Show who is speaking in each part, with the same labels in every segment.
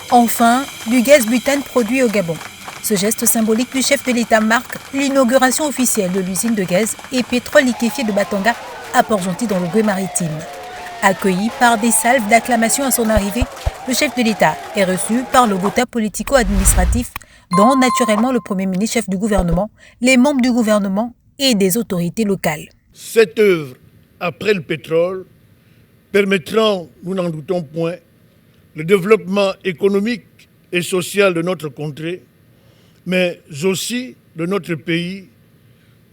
Speaker 1: Enfin, du gaz butane produit au Gabon. Ce geste symbolique du chef de l'État marque l'inauguration officielle de l'usine de gaz et pétrole liquéfié de Batanga à Port-Gentil dans le Gué-Maritime. Accueilli par des salves d'acclamation à son arrivée, le chef de l'État est reçu par le Bota politico-administratif, dont naturellement le Premier ministre, chef du gouvernement, les membres du gouvernement et des autorités locales.
Speaker 2: Cette œuvre, après le pétrole, permettra, nous n'en doutons point, le développement économique et social de notre contrée, mais aussi de notre pays.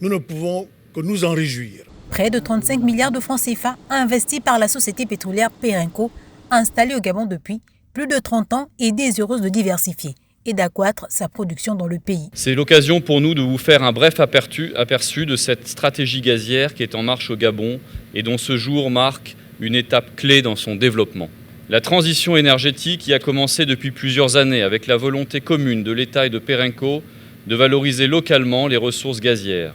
Speaker 2: Nous ne pouvons que nous en réjouir.
Speaker 1: Près de 35 milliards de francs CFA investis par la société pétrolière Perenco, installée au Gabon depuis plus de 30 ans et désireuse de diversifier et d'accroître sa production dans le pays.
Speaker 3: C'est l'occasion pour nous de vous faire un bref aperçu de cette stratégie gazière qui est en marche au Gabon et dont ce jour marque une étape clé dans son développement. La transition énergétique y a commencé depuis plusieurs années avec la volonté commune de l'État et de Perenco de valoriser localement les ressources gazières.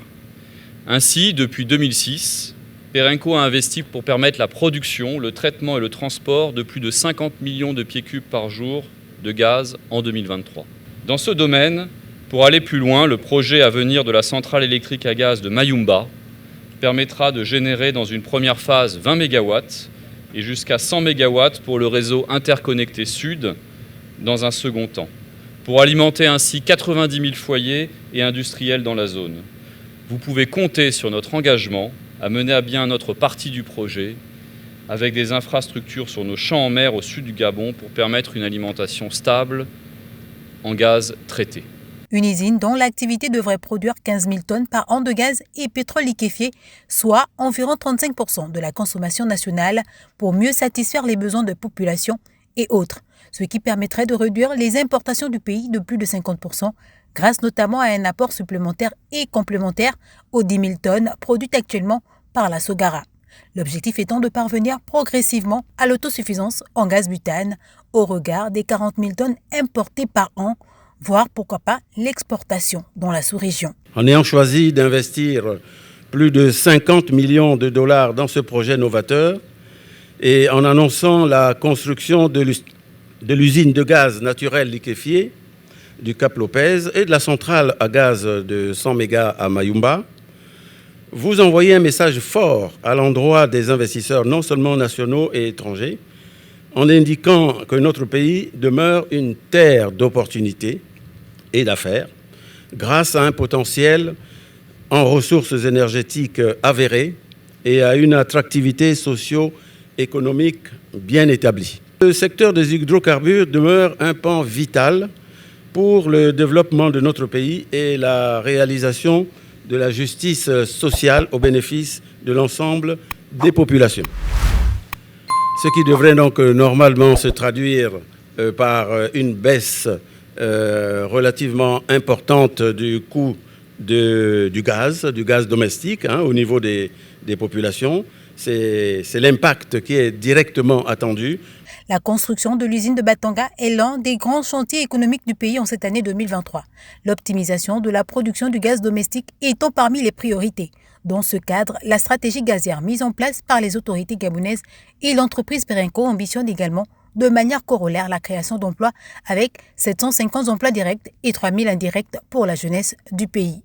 Speaker 3: Ainsi, depuis 2006, Perenco a investi pour permettre la production, le traitement et le transport de plus de 50 millions de pieds cubes par jour de gaz en 2023. Dans ce domaine, pour aller plus loin, le projet à venir de la centrale électrique à gaz de Mayumba permettra de générer dans une première phase 20 MW et jusqu'à 100 MW pour le réseau interconnecté Sud dans un second temps, pour alimenter ainsi 90 000 foyers et industriels dans la zone. Vous pouvez compter sur notre engagement à mener à bien notre partie du projet avec des infrastructures sur nos champs en mer au sud du Gabon pour permettre une alimentation stable en gaz traité.
Speaker 1: Une usine dont l'activité devrait produire 15 000 tonnes par an de gaz et pétrole liquéfié, soit environ 35% de la consommation nationale pour mieux satisfaire les besoins de population et autres, ce qui permettrait de réduire les importations du pays de plus de 50%, grâce notamment à un apport supplémentaire et complémentaire aux 10 000 tonnes produites actuellement par la Sogara. L'objectif étant de parvenir progressivement à l'autosuffisance en gaz butane au regard des 40 000 tonnes importées par an, voire pourquoi pas l'exportation dans la sous-région.
Speaker 4: En ayant choisi d'investir plus de 50 millions de dollars dans ce projet novateur et en annonçant la construction de l'usine de gaz naturel liquéfié du Cap Lopez et de la centrale à gaz de 100 mégas à Mayumba, vous envoyez un message fort à l'endroit des investisseurs non seulement nationaux et étrangers, en indiquant que notre pays demeure une terre d'opportunités et d'affaires, grâce à un potentiel en ressources énergétiques avérées et à une attractivité socio-économique bien établie. Le secteur des hydrocarbures demeure un pan vital pour le développement de notre pays et la réalisation de la justice sociale au bénéfice de l'ensemble des populations. Ce qui devrait donc normalement se traduire par une baisse relativement importante du coût du gaz domestique au niveau des populations. C'est l'impact qui est directement attendu.
Speaker 1: La construction de l'usine de Batanga est l'un des grands chantiers économiques du pays en cette année 2023. L'optimisation de la production du gaz domestique étant parmi les priorités. Dans ce cadre, la stratégie gazière mise en place par les autorités gabonaises et l'entreprise Perenco ambitionne également de manière corollaire la création d'emplois avec 750 emplois directs et 3 000 indirects pour la jeunesse du pays.